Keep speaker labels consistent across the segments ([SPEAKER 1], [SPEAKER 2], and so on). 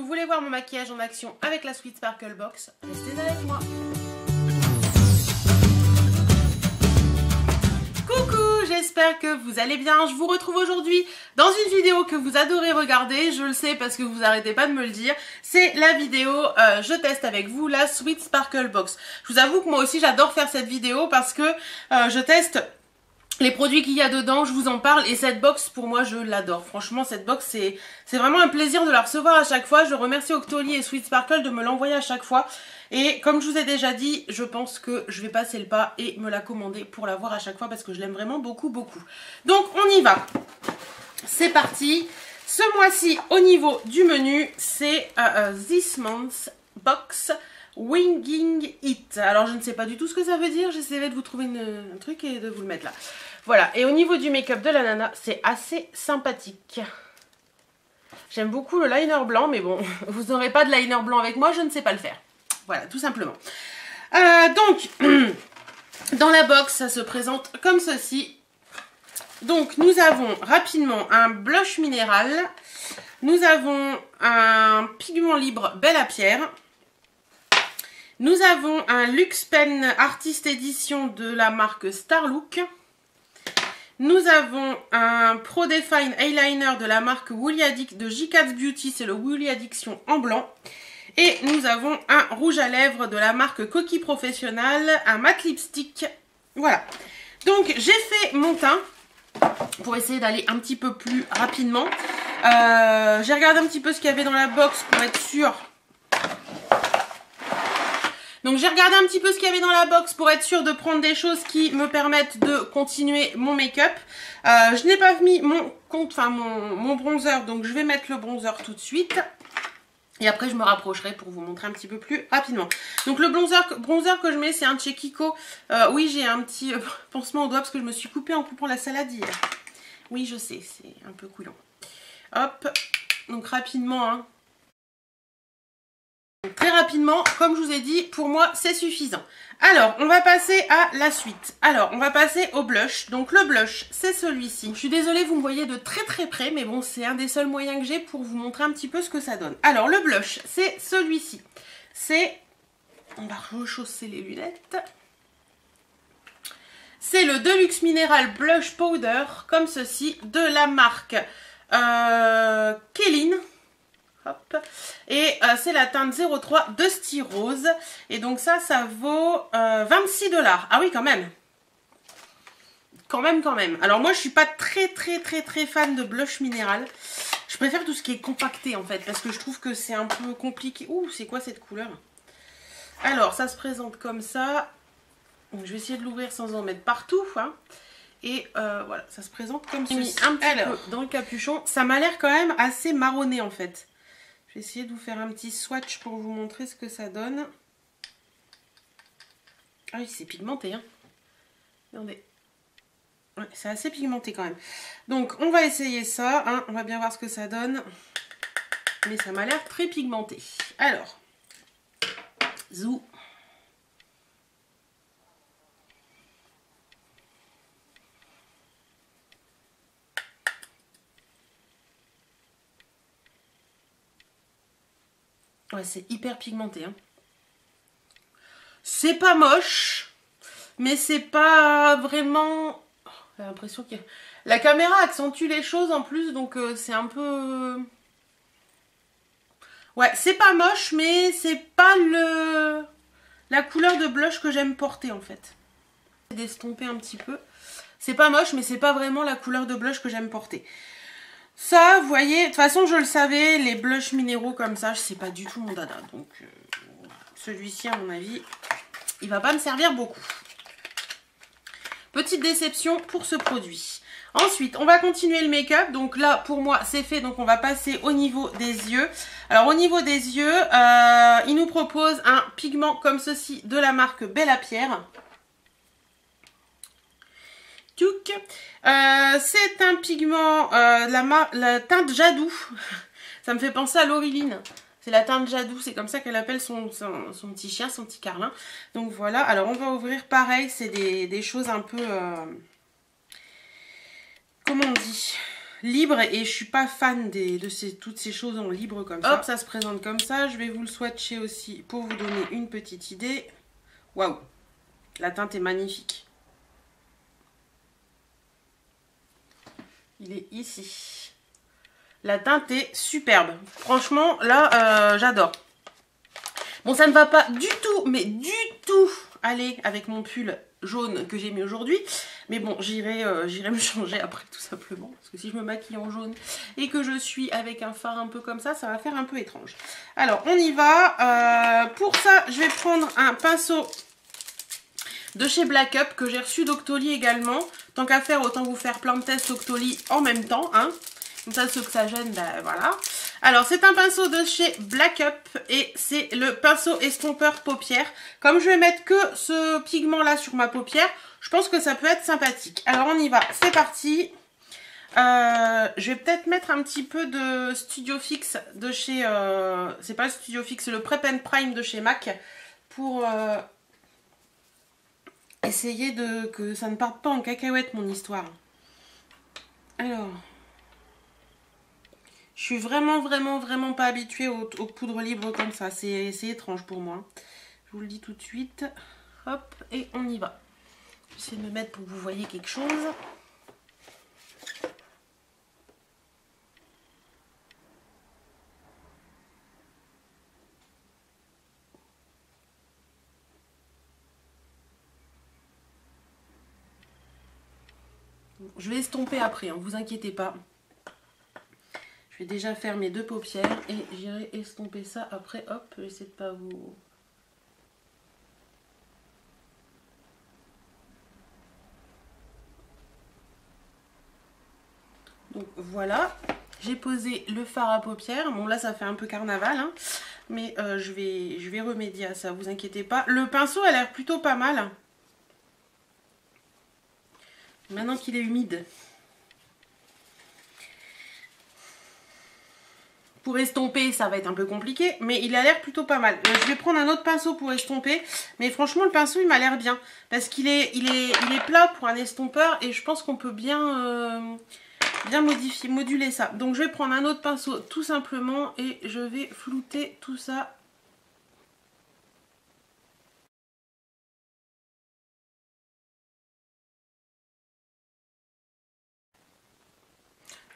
[SPEAKER 1] vous voulez voir mon maquillage en action avec la Sweet Sparkle Box, restez avec moi. Coucou, j'espère que vous allez bien. Je vous retrouve aujourd'hui dans une vidéo que vous adorez regarder, je le sais parce que vous arrêtez pas de me le dire. C'est la vidéo je teste avec vous la Sweet Sparkle Box. Je vous avoue que moi aussi j'adore faire cette vidéo parce que je teste les produits qu'il y a dedans, je vous en parle, et cette box pour moi je l'adore. Franchement cette box c'est vraiment un plaisir de la recevoir à chaque fois. Je remercie Octoly et Sweet Sparkle de me l'envoyer à chaque fois. Et comme je vous ai déjà dit, je pense que je vais passer le pas et me la commander pour l'avoir à chaque fois parce que je l'aime vraiment beaucoup. Donc on y va. C'est parti. Ce mois-ci au niveau du menu, c'est This Month's Box Winging It. Alors je ne sais pas du tout ce que ça veut dire, j'essaierai de vous trouver un truc et de vous le mettre là. Voilà, et au niveau du make-up de la nana, c'est assez sympathique. J'aime beaucoup le liner blanc, mais bon, vous n'aurez pas de liner blanc avec moi, je ne sais pas le faire. Voilà, tout simplement. Donc, dans la box, ça se présente comme ceci. Donc, nous avons rapidement un blush minéral. Nous avons un pigment libre Belle à Pierre. Nous avons un Luxe Pen Artist Edition de la marque Starlook. Nous avons un Pro Define Eyeliner de la marque Woolly Addict de J4 Beauty, c'est le Woolly Addiction en blanc. Et nous avons un rouge à lèvres de la marque Coquille Professionnelle, un matte lipstick. Voilà. Donc j'ai fait mon teint pour essayer d'aller un petit peu plus rapidement. J'ai regardé un petit peu ce qu'il y avait dans la box pour être sûre. Donc j'ai regardé un petit peu ce qu'il y avait dans la box pour être sûre de prendre des choses qui me permettent de continuer mon make-up. Je n'ai pas mis mon bronzer, donc je vais mettre le bronzer tout de suite. Et après je me rapprocherai pour vous montrer un petit peu plus rapidement. Donc le bronzer que je mets, c'est un chez Kiko. Oui, j'ai un petit pansement au doigt parce que je me suis coupée en coupant la salade hier. Oui, je sais, c'est un peu couillon. Hop, donc rapidement, hein. Très rapidement, comme je vous ai dit, pour moi c'est suffisant. Alors, on va passer à la suite. Alors, on va passer au blush. Donc le blush, c'est celui-ci. Je suis désolée, vous me voyez de très près, mais bon, c'est un des seuls moyens que j'ai pour vous montrer un petit peu ce que ça donne. Alors, le blush, c'est celui-ci. On va rechausser les lunettes. C'est le Deluxe Mineral Blush Powder, comme ceci, de la marque Kéline. Hop. Et c'est la teinte 03 de Styrose. Et donc ça vaut 26 $. Ah oui, quand même. Quand même. Alors moi, je suis pas très fan de blush minéral. Je préfère tout ce qui est compacté en fait. Parce que je trouve que c'est un peu compliqué. Ouh, c'est quoi cette couleur? Alors, ça se présente comme ça. Donc, je vais essayer de l'ouvrir sans en mettre partout. Hein. Et voilà, ça se présente comme ceci. Un petit peu dans le capuchon. Ça m'a l'air quand même assez marronné en fait. Je vais essayer de vous faire un petit swatch pour vous montrer ce que ça donne. Ah oui, c'est pigmenté, hein. Regardez. Ouais, c'est assez pigmenté quand même. Donc, on va essayer ça, hein. On va bien voir ce que ça donne. Mais ça m'a l'air très pigmenté. Alors, zou. Ouais, c'est hyper pigmenté. Hein. C'est pas moche, mais c'est pas vraiment... J'ai l'impression que la caméra accentue les choses en plus, donc c'est un peu... Ouais, c'est pas moche, mais c'est pas la couleur de blush que j'aime porter en fait. D'estomper un petit peu. C'est pas moche, mais c'est pas vraiment la couleur de blush que j'aime porter. Ça, vous voyez, de toute façon, je le savais, les blushs minéraux comme ça, c'est pas du tout mon dada. Donc, celui-ci, à mon avis, il va pas me servir beaucoup. Petite déception pour ce produit. Ensuite, on va continuer le make-up. Donc là, pour moi, c'est fait. Donc, on va passer au niveau des yeux. Alors, au niveau des yeux, il nous propose un pigment comme ceci de la marque Belle à Pierre. C'est un pigment, la teinte Jadou. Ça me fait penser à Laureline. C'est la teinte Jadou, c'est comme ça qu'elle appelle son petit chien, son petit carlin. Donc voilà, alors on va ouvrir pareil, c'est des choses un peu... comment on dit? libre et je suis pas fan toutes ces choses en libre comme ça. Hop, ça se présente comme ça. Je vais vous le swatcher aussi pour vous donner une petite idée. Waouh, la teinte est magnifique. Il est ici. La teinte est superbe. Franchement, là, j'adore. Bon, ça ne va pas du tout, mais du tout aller avec mon pull jaune que j'ai mis aujourd'hui. Mais bon, j'irai me changer après tout simplement. Parce que si je me maquille en jaune et que je suis avec un fard un peu comme ça va faire un peu étrange. Alors, on y va. Pour ça, je vais prendre un pinceau de chez Black Up que j'ai reçu d'Octoly également. Tant qu'à faire, autant vous faire plein de tests Octoly en même temps. Hein. Comme ça, ceux que ça gêne, ben voilà. Alors, c'est un pinceau de chez Black Up et c'est le pinceau estompeur paupière. Comme je vais mettre que ce pigment-là sur ma paupière, je pense que ça peut être sympathique. Alors, on y va. C'est parti. Je vais peut-être mettre un petit peu de Studio Fix de chez... c'est pas le Studio Fix, c'est le Prep and Prime de chez MAC pour... essayer que ça ne parte pas en cacahuète mon histoire. Alors, je suis vraiment pas habituée aux poudres libres comme ça. C'est étrange pour moi. Je vous le dis tout de suite. Hop, et on y va. Je vais essayer de me mettre pour que vous voyez quelque chose. Je vais estomper après, hein, vous inquiétez pas. Je vais déjà faire mes deux paupières et j'irai estomper ça après. Hop, j'essaie de pas vous... Donc voilà, j'ai posé le fard à paupières. Bon là ça fait un peu carnaval, hein, mais je vais remédier à ça, vous inquiétez pas. Le pinceau a l'air plutôt pas mal. Maintenant qu'il est humide. Pour estomper, ça va être un peu compliqué, mais il a l'air plutôt pas mal. Je vais prendre un autre pinceau pour estomper, mais franchement, le pinceau, il m'a l'air bien. Parce qu'il est plat pour un estompeur et je pense qu'on peut bien moduler ça. Donc, je vais prendre un autre pinceau tout simplement et je vais flouter tout ça.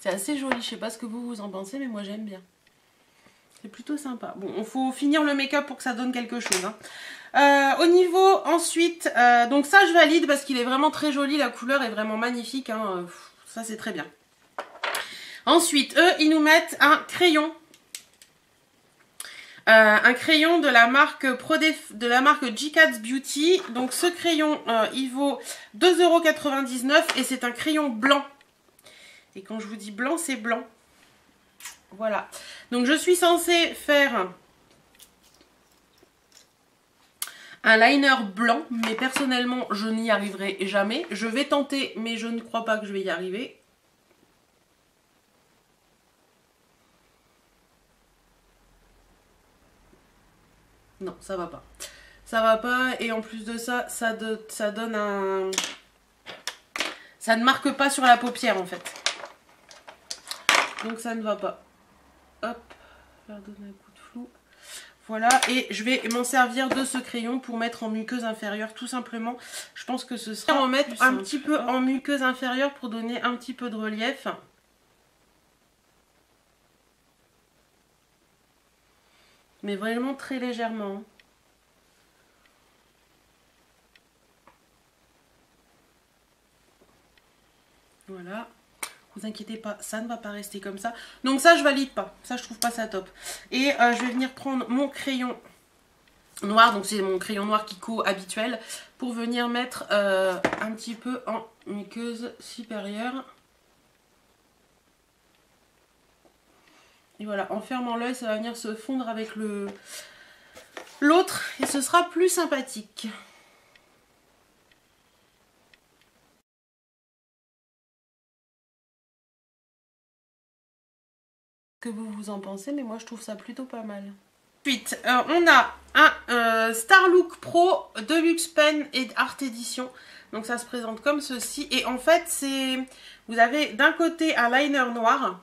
[SPEAKER 1] C'est assez joli, je sais pas ce que vous en pensez, mais moi j'aime bien. C'est plutôt sympa. Bon, il faut finir le make-up pour que ça donne quelque chose. Hein. Au niveau ensuite, donc ça je valide parce qu'il est vraiment très joli, la couleur est vraiment magnifique. Hein. Ça c'est très bien. Ensuite, eux, ils nous mettent un crayon. Un crayon de la marque G-Cats Beauty. Donc ce crayon, il vaut 2,99 € et c'est un crayon blanc. Et quand je vous dis blanc, c'est blanc. Voilà. Donc je suis censée faire un liner blanc, mais personnellement, je n'y arriverai jamais. Je vais tenter, mais je ne crois pas que je vais y arriver. Non, ça va pas. Ça va pas, et en plus de ça, ça donne un... Ça ne marque pas sur la paupière, en fait. Donc ça ne va pas. Hop, faire donner un coup de flou. Voilà, et je vais m'en servir de ce crayon pour mettre en muqueuse inférieure, tout simplement. Je pense que ce sera en mettre un petit peu en muqueuse inférieure pour donner un petit peu de relief. Mais vraiment très légèrement. Voilà. Vous inquiétez pas, ça ne va pas rester comme ça. Donc ça, je valide pas. Ça, je trouve pas ça top. Et je vais venir prendre mon crayon noir. Donc c'est mon crayon noir Kiko habituel. Pour venir mettre un petit peu en muqueuse supérieure. Et voilà, en fermant l'œil, ça va venir se fondre avec l'autre. Et ce sera plus sympathique. Que vous en pensez, mais moi je trouve ça plutôt pas mal. Ensuite, on a un Starlook Pro Deluxe Pen et Art Edition. Donc ça se présente comme ceci. Et en fait, vous avez d'un côté un liner noir.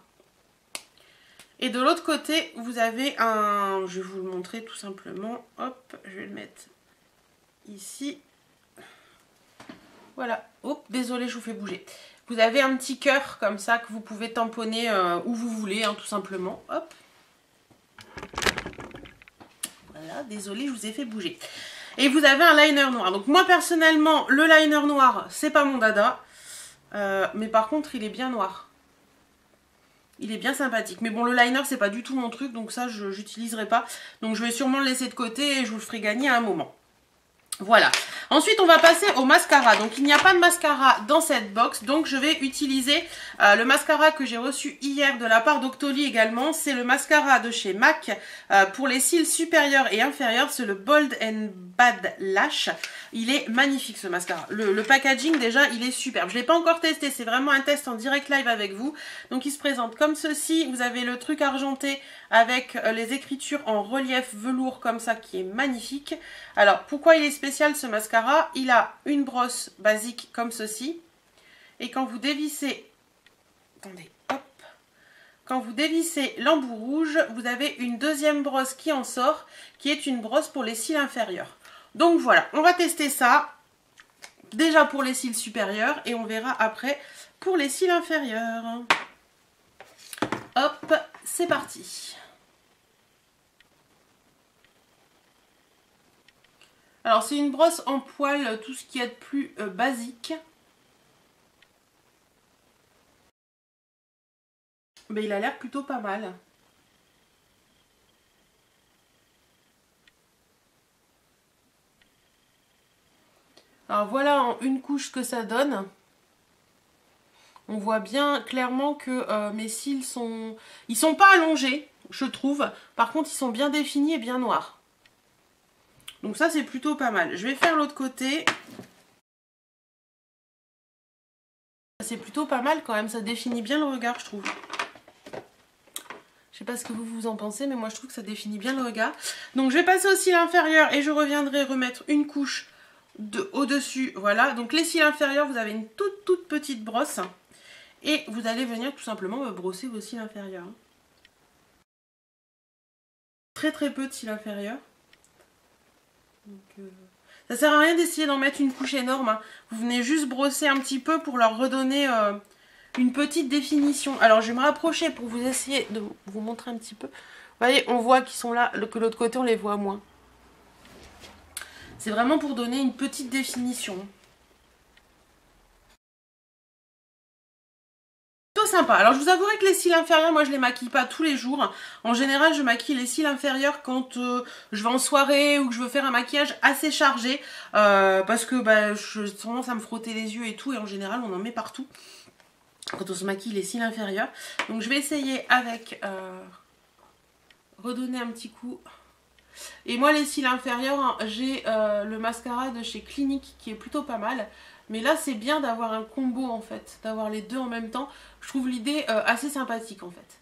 [SPEAKER 1] Et de l'autre côté, vous avez un... Je vais vous le montrer tout simplement. Hop, je vais le mettre ici. Voilà. Hop, désolé, je vous fais bouger. Vous avez un petit cœur comme ça que vous pouvez tamponner où vous voulez, hein, tout simplement. Hop. Voilà, désolé, je vous ai fait bouger. Et vous avez un liner noir. Donc moi, personnellement, le liner noir, c'est pas mon dada. Mais par contre, il est bien noir. Il est bien sympathique. Mais bon, le liner, c'est pas du tout mon truc. Donc ça, je n'utiliserai pas. Donc je vais sûrement le laisser de côté et je vous le ferai gagner à un moment. Voilà. Ensuite, on va passer au mascara. Donc, il n'y a pas de mascara dans cette box. Donc, je vais utiliser le mascara que j'ai reçu hier de la part d'Octoly également. C'est le mascara de chez MAC pour les cils supérieurs et inférieurs. C'est le Bold and Bad Lash. Il est magnifique ce mascara. Le packaging, déjà, il est superbe. Je ne l'ai pas encore testé. C'est vraiment un test en direct live avec vous. Donc, il se présente comme ceci. Vous avez le truc argenté avec les écritures en relief velours comme ça qui est magnifique. Alors, pourquoi il est spécial ce mascara? Il a une brosse basique comme ceci. Et quand vous dévissez... Attendez, hop. Quand vous dévissez l'embout rouge, vous avez une deuxième brosse qui en sort, qui est une brosse pour les cils inférieurs. Donc voilà, on va tester ça. Déjà pour les cils supérieurs et on verra après pour les cils inférieurs. Hop, c'est parti. Alors c'est une brosse en poil, tout ce qu'il y a de plus basique. Mais il a l'air plutôt pas mal. Alors voilà en une couche ce que ça donne. On voit bien clairement que mes cils sont... Ils sont pas allongés, je trouve. Par contre, ils sont bien définis et bien noirs. Donc ça, c'est plutôt pas mal. Je vais faire l'autre côté. C'est plutôt pas mal quand même. Ça définit bien le regard, je trouve. Je sais pas ce que vous en pensez, mais moi, je trouve que ça définit bien le regard. Donc, je vais passer au cil inférieur et je reviendrai remettre une couche au-dessus. Voilà. Donc, les cils inférieurs, vous avez une toute petite brosse. Et vous allez venir tout simplement me brosser vos cils inférieurs. Très peu de cils inférieurs. Donc, ça sert à rien d'essayer d'en mettre une couche énorme. Hein. Vous venez juste brosser un petit peu pour leur redonner une petite définition. Alors je vais me rapprocher pour vous essayer de vous montrer un petit peu. Vous voyez, on voit qu'ils sont là, que l'autre côté on les voit moins. C'est vraiment pour donner une petite définition. Sympa. Alors je vous avouerai que les cils inférieurs, moi je les maquille pas tous les jours. En général je maquille les cils inférieurs quand je vais en soirée ou que je veux faire un maquillage assez chargé parce que j'ai tendance à me frotter les yeux et tout et en général on en met partout quand on se maquille les cils inférieurs. Donc je vais essayer avec redonner un petit coup. Et moi les cils inférieurs, hein, j'ai le mascara de chez Clinique qui est plutôt pas mal. Mais là, c'est bien d'avoir un combo, en fait. D'avoir les deux en même temps. Je trouve l'idée assez sympathique, en fait.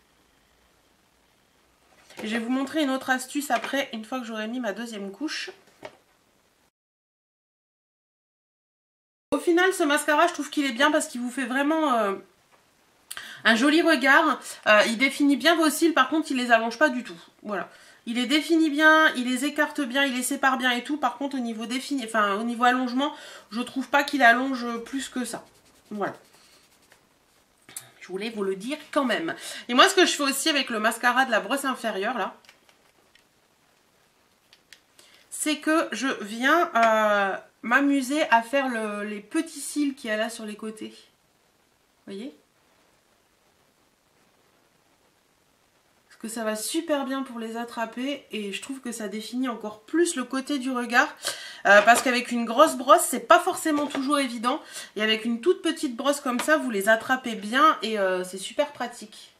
[SPEAKER 1] Et je vais vous montrer une autre astuce après, une fois que j'aurai mis ma deuxième couche. Au final, ce mascara, je trouve qu'il est bien parce qu'il vous fait vraiment un joli regard. Il définit bien vos cils, par contre, il les allonge pas du tout. Voilà. Il les définit bien, il les écarte bien, il les sépare bien et tout. Par contre, au niveau au niveau allongement, je trouve pas qu'il allonge plus que ça. Voilà. Je voulais vous le dire quand même. Et moi, ce que je fais aussi avec le mascara de la brosse inférieure, là, c'est que je viens m'amuser à faire les petits cils qu'il y a là sur les côtés. Vous voyez ? Que ça va super bien pour les attraper et je trouve que ça définit encore plus le côté du regard parce qu'avec une grosse brosse c'est pas forcément toujours évident et avec une toute petite brosse comme ça vous les attrapez bien et c'est super pratique.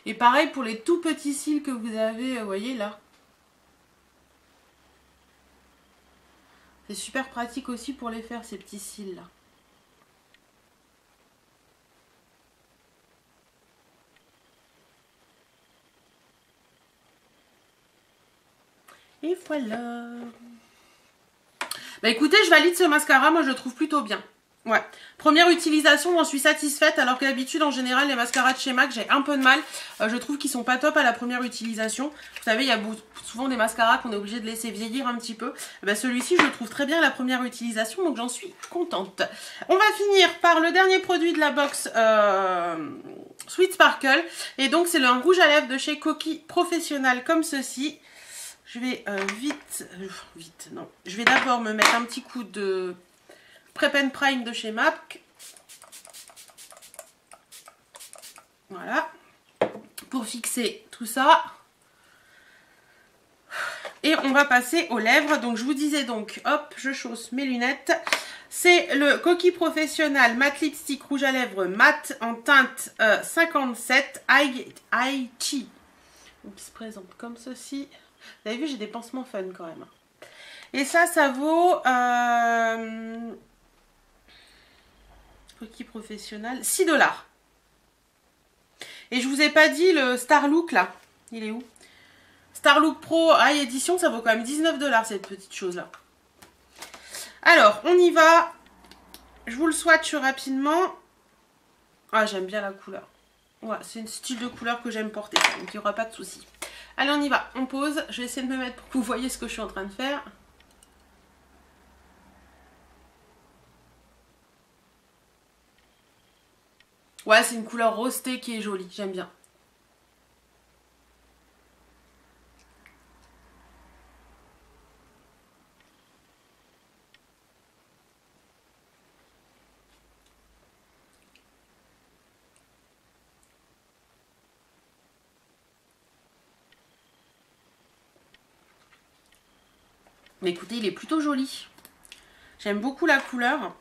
[SPEAKER 1] Et pareil pour les tout petits cils que vous avez, vous voyez là. C'est super pratique aussi pour les faire, ces petits cils là. Et voilà. Bah écoutez, je valide ce mascara, moi je le trouve plutôt bien. Ouais. Première utilisation, j'en suis satisfaite, alors que d'habitude, en général, les mascaras de chez MAC, j'ai un peu de mal. Je trouve qu'ils sont pas top à la première utilisation. Vous savez, il y a souvent des mascaras qu'on est obligé de laisser vieillir un petit peu. Bah, celui-ci, je le trouve très bien à la première utilisation, donc j'en suis contente. On va finir par le dernier produit de la box Sweet Sparkle. Et donc, c'est le rouge à lèvres de chez Coty Professionnal, comme ceci. Je vais je vais d'abord me mettre un petit coup de Prep and Prime de chez MAC. Voilà. Pour fixer tout ça. Et on va passer aux lèvres. Donc je vous disais donc, hop, je chausse mes lunettes. C'est le Coty Professionnal Matte Lipstick Rouge à lèvres mat en teinte 57 High Tea. Qui se présente comme ceci. Vous avez vu, j'ai des pansements fun quand même. Et ça vaut Coty Professionnal 6 $. Et je vous ai pas dit le Star Look là. Il est où? Star Look Pro High Edition, ça vaut quand même 19 $ cette petite chose là. Alors, on y va. Je vous le swatch rapidement. Ah, j'aime bien la couleur. Ouais, c'est un style de couleur que j'aime porter, donc il n'y aura pas de souci. Allez, on y va, on pose. Je vais essayer de me mettre pour que vous voyez ce que je suis en train de faire. Ouais, c'est une couleur rostée qui est jolie, j'aime bien. Mais écoutez, il est plutôt joli. J'aime beaucoup la couleur.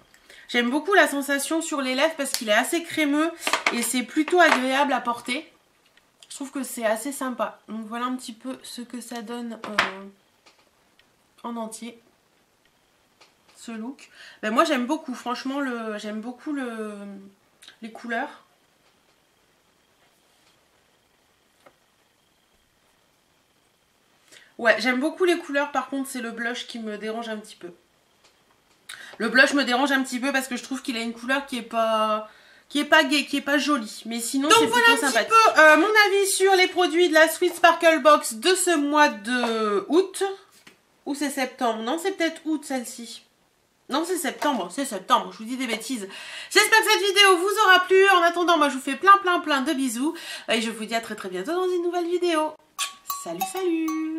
[SPEAKER 1] J'aime beaucoup la sensation sur les lèvres parce qu'il est assez crémeux et c'est plutôt agréable à porter. Je trouve que c'est assez sympa. Donc voilà un petit peu ce que ça donne en entier. Ce look. Ben moi j'aime beaucoup, franchement, j'aime beaucoup les couleurs. Ouais, j'aime beaucoup les couleurs, par contre c'est le blush qui me dérange un petit peu. Le blush me dérange un petit peu parce que je trouve qu'il a une couleur qui est pas gaie, qui est pas jolie. Mais sinon c'est plutôt sympathique. Donc voilà un petit peu mon avis sur les produits de la Sweet Sparkle Box de ce mois de août. Ou c'est septembre? Non, c'est peut-être août celle-ci. Non, c'est septembre, je vous dis des bêtises. J'espère que cette vidéo vous aura plu. En attendant, moi je vous fais plein de bisous. Et je vous dis à très bientôt dans une nouvelle vidéo. Salut, salut!